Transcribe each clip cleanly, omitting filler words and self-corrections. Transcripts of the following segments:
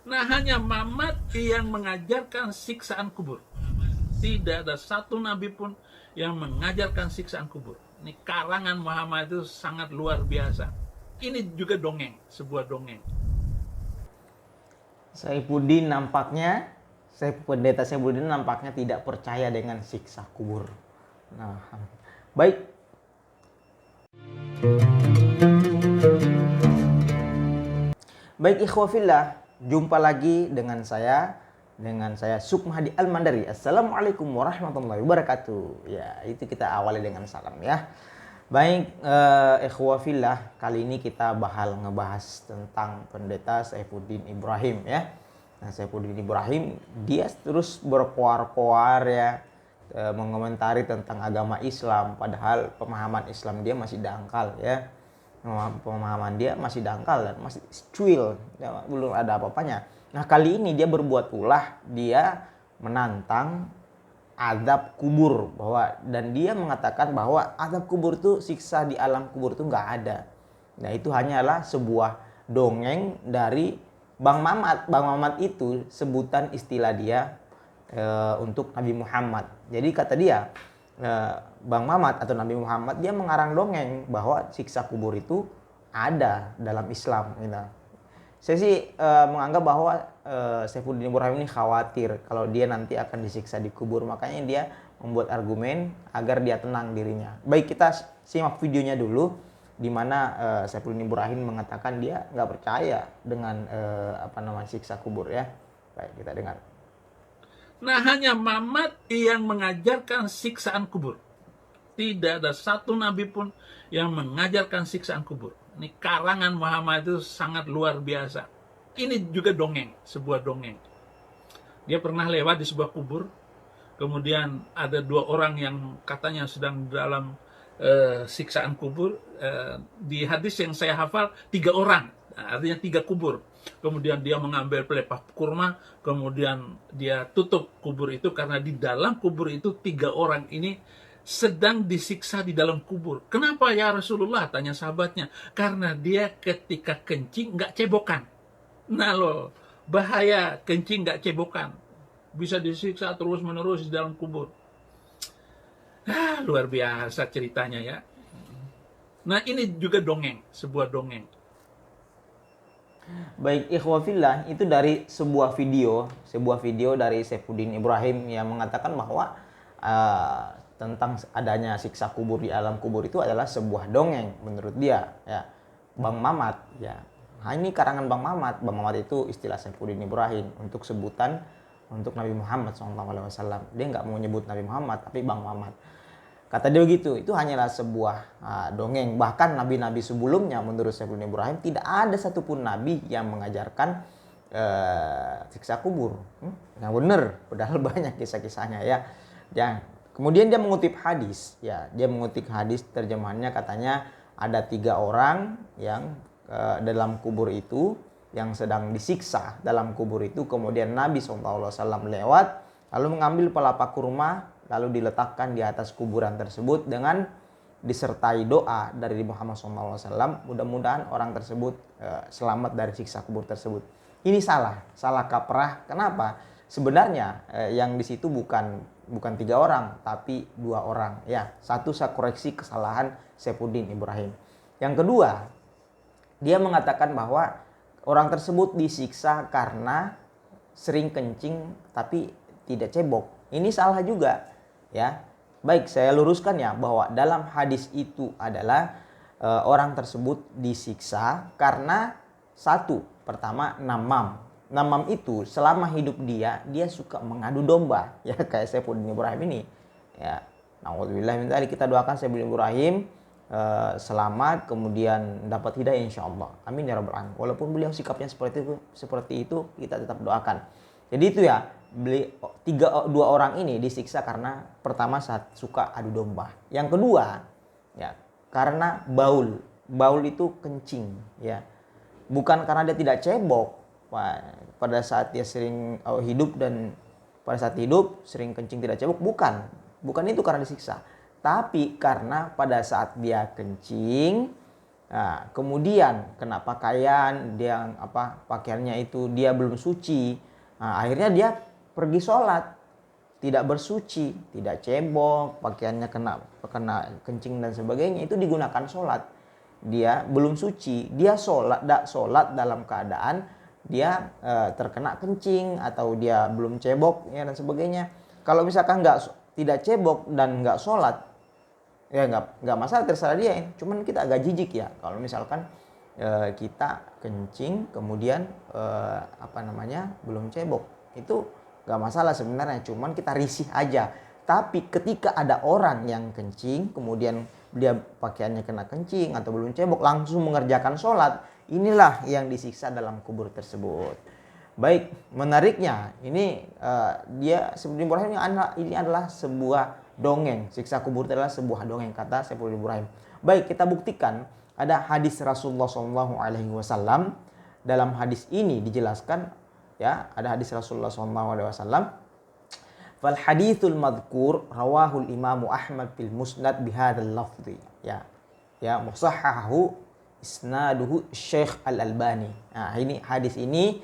Nah, hanya Muhammad yang mengajarkan siksaan kubur. Tidak ada satu nabi pun yang mengajarkan siksaan kubur. Ini karangan Muhammad itu sangat luar biasa. Ini juga dongeng, sebuah dongeng. Saifuddin nampaknya, pendeta Saifuddin nampaknya tidak percaya dengan siksa kubur. Nah, baik. Baik ikhwafillah, jumpa lagi dengan saya Sukmahdi Al-Mandari. Assalamualaikum warahmatullahi wabarakatuh. Ya, itu kita awali dengan salam ya. Baik ikhwafillah, kali ini kita ngebahas tentang pendeta Saifuddin Ibrahim ya. Nah, Saifuddin Ibrahim dia terus berkoar-koar ya, mengomentari tentang agama Islam, padahal pemahaman Islam dia masih dangkal ya. Pemahaman dia masih dangkal dan masih cuil ya, belum ada apa-apanya. Nah, kali ini dia berbuat ulah, dia menantang azab kubur, dan dia mengatakan bahwa azab kubur itu, siksa di alam kubur itu nggak ada. Nah, itu hanyalah sebuah dongeng dari Bang Mamat. Bang Mamat itu sebutan istilah dia untuk Nabi Muhammad. Jadi kata dia, Bang Mamat atau Nabi Muhammad, dia mengarang dongeng bahwa siksa kubur itu ada dalam Islam gitu. Saya sih menganggap bahwa Saifuddin Ibrahim ini khawatir kalau dia nanti akan disiksa di kubur, makanya dia membuat argumen agar dia tenang dirinya. Baik, kita simak videonya dulu, di mana Saifuddin Ibrahim mengatakan dia nggak percaya dengan siksa kubur ya. Baik, kita dengar. Nah, hanya Muhammad yang mengajarkan siksaan kubur. Tidak ada satu nabi pun yang mengajarkan siksaan kubur. Ini karangan Muhammad itu sangat luar biasa. Ini juga dongeng, sebuah dongeng. Dia pernah lewat di sebuah kubur, kemudian ada dua orang yang katanya sedang dalam siksaan kubur. Di hadis yang saya hafal, 3 orang, artinya 3 kubur. Kemudian dia mengambil pelepah kurma, kemudian dia tutup kubur itu, karena di dalam kubur itu 3 orang ini sedang disiksa di dalam kubur. Kenapa ya Rasulullah? Tanya sahabatnya. Karena dia ketika kencing nggak cebokan. Nah loh, bahaya kencing nggak cebokan. Bisa disiksa terus menerus di dalam kubur. Luar biasa ceritanya ya. Nah, ini juga dongeng, sebuah dongeng. Baik ikhwafillah, itu dari sebuah video dari Saifuddin Ibrahim yang mengatakan bahwa tentang adanya siksa kubur di alam kubur itu adalah sebuah dongeng menurut dia ya. Bang Mamat ya. Nah, ini karangan Bang Mamat. Bang Mamat itu istilah Saifuddin Ibrahim untuk sebutan untuk Nabi Muhammad SAW. Dia nggak mau nyebut Nabi Muhammad, tapi Bang Mamat. Kata dia begitu, itu hanyalah sebuah dongeng. Bahkan nabi-nabi sebelumnya menurut Saifuddin Ibrahim tidak ada satupun nabi yang mengajarkan siksa kubur. Yang benar, padahal banyak kisah-kisahnya ya. Ya. Kemudian dia mengutip hadis, ya, dia mengutip hadis, terjemahannya katanya ada 3 orang yang dalam kubur itu, yang sedang disiksa dalam kubur itu. Kemudian Nabi SAW lewat, lalu mengambil pelepah kurma, lalu diletakkan di atas kuburan tersebut dengan disertai doa dari Muhammad SAW. Mudah-mudahan orang tersebut selamat dari siksa kubur tersebut. Ini salah kaprah. Kenapa? Sebenarnya yang di situ bukan 3 orang, tapi 2 orang. Ya, satu, saya koreksi kesalahan Saifuddin Ibrahim. Yang kedua, dia mengatakan bahwa orang tersebut disiksa karena sering kencing tapi tidak cebok. Ini salah juga, ya. Baik, saya luruskan ya, bahwa dalam hadis itu adalah orang tersebut disiksa karena satu, pertama namam. Namam itu selama hidup dia suka mengadu domba ya, kayak Saifuddin Ibrahim ini ya. Nauzubillah min dzalik. Kita doakan Saifuddin Ibrahim selamat, kemudian dapat hidayah insyaallah. Amin ya rabbal alamin. Walaupun beliau sikapnya seperti itu, kita tetap doakan. Jadi itu ya, dua orang ini disiksa karena pertama saat suka adu domba. Yang kedua ya, karena baul. Baul itu kencing ya. Bukan karena dia tidak cebok. Pada saat dia sering hidup dan pada saat hidup sering kencing tidak cebok, bukan itu karena disiksa, tapi karena pada saat dia kencing Nah, kemudian kena pakaian, dia pakaiannya itu dia belum suci. Nah, akhirnya dia pergi sholat, tidak bersuci, tidak cebok, pakaiannya kena kencing dan sebagainya, itu digunakan sholat. Dia belum suci, dia sholat dalam keadaan dia terkena kencing atau dia belum cebok ya dan sebagainya. Kalau misalkan tidak cebok dan nggak sholat, ya nggak masalah, terserah dia ya. Cuman kita agak jijik ya kalau misalkan kita kencing kemudian belum cebok, itu nggak masalah sebenarnya, cuman kita risih aja. Tapi ketika ada orang yang kencing kemudian dia pakaiannya kena kencing atau belum cebok langsung mengerjakan sholat, inilah yang disiksa dalam kubur tersebut. Baik, menariknya ini dia Saiful Ibrahim ini adalah sebuah dongeng. Siksa kubur adalah sebuah dongeng, kata Saiful Ibrahim. Baik, kita buktikan ada hadis Rasulullah SAW. Dalam hadis ini dijelaskan ya, ada hadis Rasulullah SAW. Fal hadithul madhkur rawahul imamu Ahmad fil musnad bihadzal lafzi. Ya musahhahu isnaduhu Syekh Al-Albani. Nah, ini hadis ini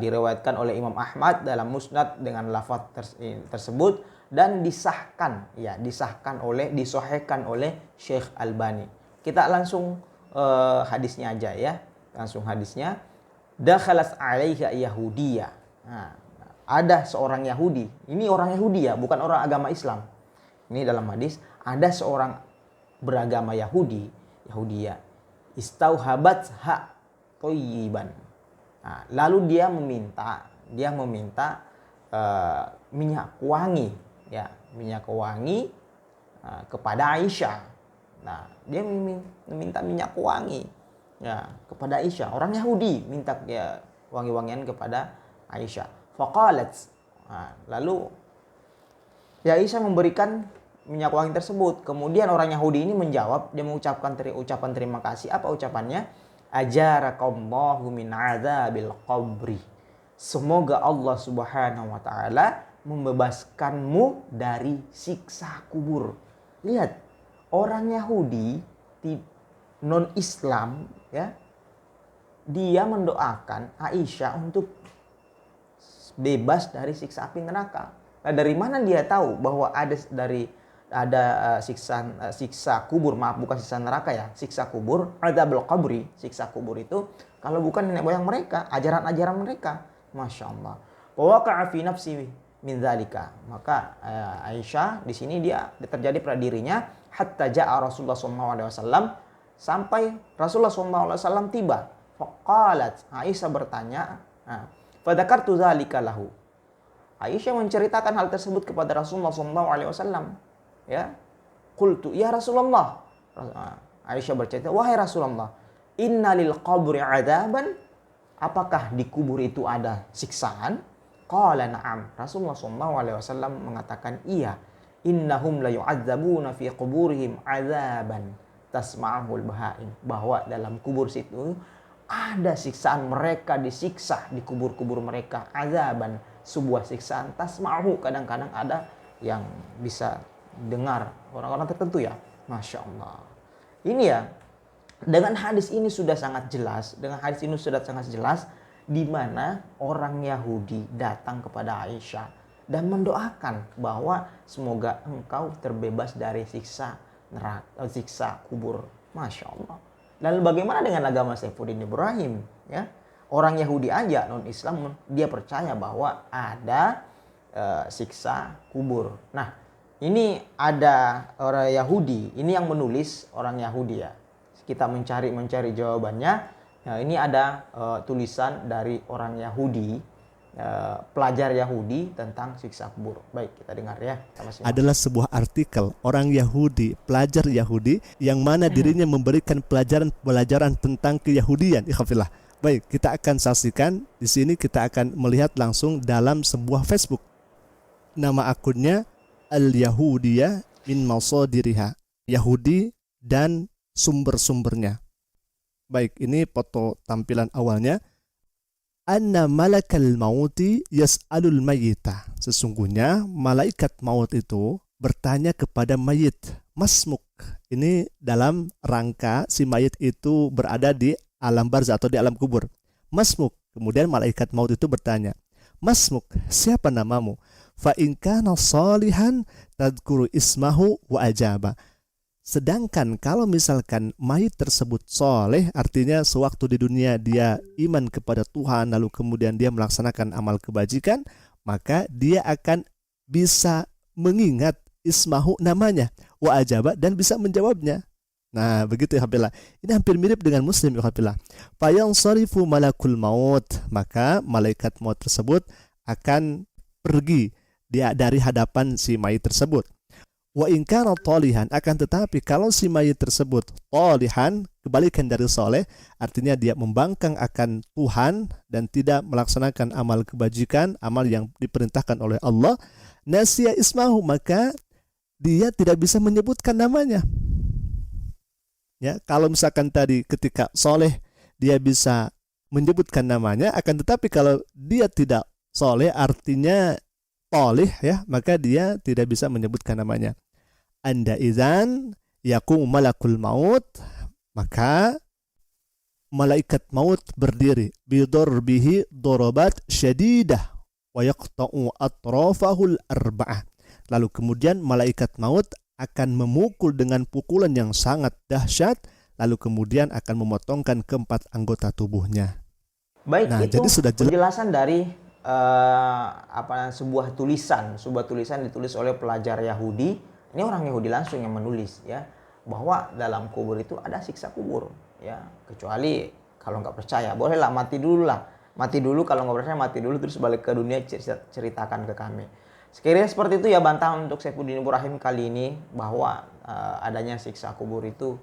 diriwayatkan oleh Imam Ahmad dalam musnad dengan lafaz tersebut dan disahkan disahihkan oleh Syekh Albani. Kita langsung hadisnya aja ya. Langsung hadisnya. Dakhalas 'alaiha yahudiyah. Nah, ada seorang Yahudi. Ini orang Yahudi ya, bukan orang agama Islam. Ini dalam hadis ada seorang beragama Yahudiyah. Istauhabat ha thayyiban. Nah, lalu dia meminta minyak wangi kepada Aisyah. Nah, dia meminta minyak wangi ya kepada Aisyah. Orang Yahudi minta ya wangi-wangian kepada Aisyah. Faqalat. Nah, lalu ya Aisyah memberikan minyak wangi tersebut. Kemudian orang Yahudi ini menjawab, dia mengucapkan ucapan terima kasih. Apa ucapannya? Ajarakallahu min adzabil qabri. Semoga Allah Subhanahu wa taala membebaskanmu dari siksa kubur. Lihat, orang Yahudi non Islam ya, dia mendoakan Aisyah untuk bebas dari siksa api neraka. Nah, dari mana dia tahu bahwa ada siksa kubur, bukan siksa neraka ya, siksa kubur, adzabul qabri, siksa kubur itu kalau bukan nenek moyang mereka, ajaran-ajaran mereka. Masya Allah. Wa waqa'a fi nafsi min dzalika. Maka Aisyah di sini dia terjadi pada dirinya hatta ja'a Rasulullah SAW, sampai Rasulullah SAW tiba. Faqalat, Aisyah bertanya, fadzakartu dzalika lahu. Aisyah menceritakan hal tersebut kepada Rasulullah SAW. Ya, qultu ya Rasulullah. Aisyah bercerita, wahai Rasulullah, inna lil qabri adzaban. Apakah di kubur itu ada siksaan? Qala na'am. Rasulullah SAW mengatakan iya. Innahum la yu'adzabuna fi quburihim adzaban tasma'ahul bahaim. Bahwa dalam kubur situ ada siksaan, mereka disiksa di kubur-kubur mereka. Adzaban, sebuah siksaan. Tasma'ahu, kadang-kadang ada yang bisa dengar orang-orang tertentu ya. Masya Allah. Ini ya, dengan hadis ini sudah sangat jelas, di mana orang Yahudi datang kepada Aisyah dan mendoakan bahwa semoga engkau terbebas dari siksa neraka, siksa kubur. Masya Allah. Lalu bagaimana dengan agama Saifuddin Ibrahim? Ya, orang Yahudi aja non Islam dia percaya bahwa ada siksa kubur. Nah, ini ada orang Yahudi, ini yang menulis orang Yahudi ya. Kita mencari jawabannya. Nah, ini ada tulisan dari orang Yahudi, pelajar Yahudi tentang siksa kubur. Baik, kita dengar ya. Adalah sebuah artikel orang Yahudi, pelajar Yahudi yang mana dirinya memberikan pelajaran tentang keyahudian. Ikhafillah. Baik, kita akan saksikan di sini, kita akan melihat langsung dalam sebuah Facebook. Nama akunnya Al-Yahudiyah min Masadiriha. Yahudi dan sumber-sumbernya. Baik, ini foto tampilan awalnya. Anna malakal mauti yas'alul mayyita. Sesungguhnya malaikat maut itu bertanya kepada mayit. masmuk. Ini dalam rangka si mayit itu berada di alam barzah atau di alam kubur. Masmuk. Kemudian malaikat maut itu bertanya, masmuk, siapa namamu? Fa in kana salihan tadhkuru ismahu wa ajaba. Sedangkan kalau misalkan mayit tersebut soleh, artinya sewaktu di dunia dia iman kepada Tuhan, lalu kemudian dia melaksanakan amal kebajikan, maka dia akan bisa mengingat ismahu namanya, wa ajaba, dan bisa menjawabnya. Nah begitu ya Habibullah. Ini hampir mirip dengan Muslim ya Habibullah. Fayansarifu malakul maut, maka malaikat maut tersebut akan pergi dia dari hadapan si mayit tersebut. Wa in kana talihan, akan tetapi kalau si mayit tersebut talihan, kebalikan dari soleh, artinya dia membangkang akan Tuhan dan tidak melaksanakan amal kebajikan, amal yang diperintahkan oleh Allah, nasiya ismahu, maka dia tidak bisa menyebutkan namanya. Ya, kalau misalkan tadi ketika soleh dia bisa menyebutkan namanya, akan tetapi kalau dia tidak soleh, artinya tolih ya, maka dia tidak bisa menyebutkan namanya. Anda idzan yakum malakul maut, maka malaikat maut berdiri bidorbihi dorobat syadidah wa yaqta'u atrafahul arba'ah. Lalu kemudian malaikat maut akan memukul dengan pukulan yang sangat dahsyat, lalu kemudian akan memotongkan keempat anggota tubuhnya. Baik, Nah, itu jadi sudah jelas. penjelasan dari sebuah tulisan ditulis oleh pelajar Yahudi. Ini orang Yahudi langsung yang menulis ya, bahwa dalam kubur itu ada siksa kubur ya. Kecuali kalau nggak percaya, bolehlah mati dulu, kalau nggak percaya mati dulu, terus balik ke dunia, ceritakan ke kami. Sekiranya seperti itu ya bantahan untuk Saifuddin Ibrahim kali ini, bahwa adanya siksa kubur itu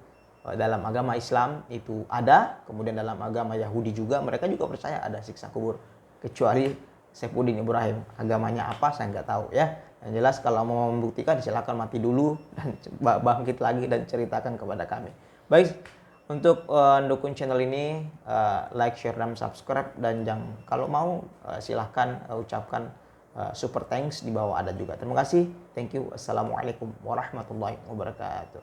dalam agama Islam itu ada, kemudian dalam agama Yahudi juga mereka juga percaya ada siksa kubur. Kecuali Saifuddin Ibrahim, agamanya apa saya nggak tahu ya. Yang jelas kalau mau membuktikan silakan mati dulu dan bangkit lagi dan ceritakan kepada kami. Baik, untuk mendukung channel ini like, share, dan subscribe, dan kalau mau silahkan ucapkan super thanks di bawah ada juga. Terima kasih. Thank you. Assalamualaikum warahmatullahi wabarakatuh.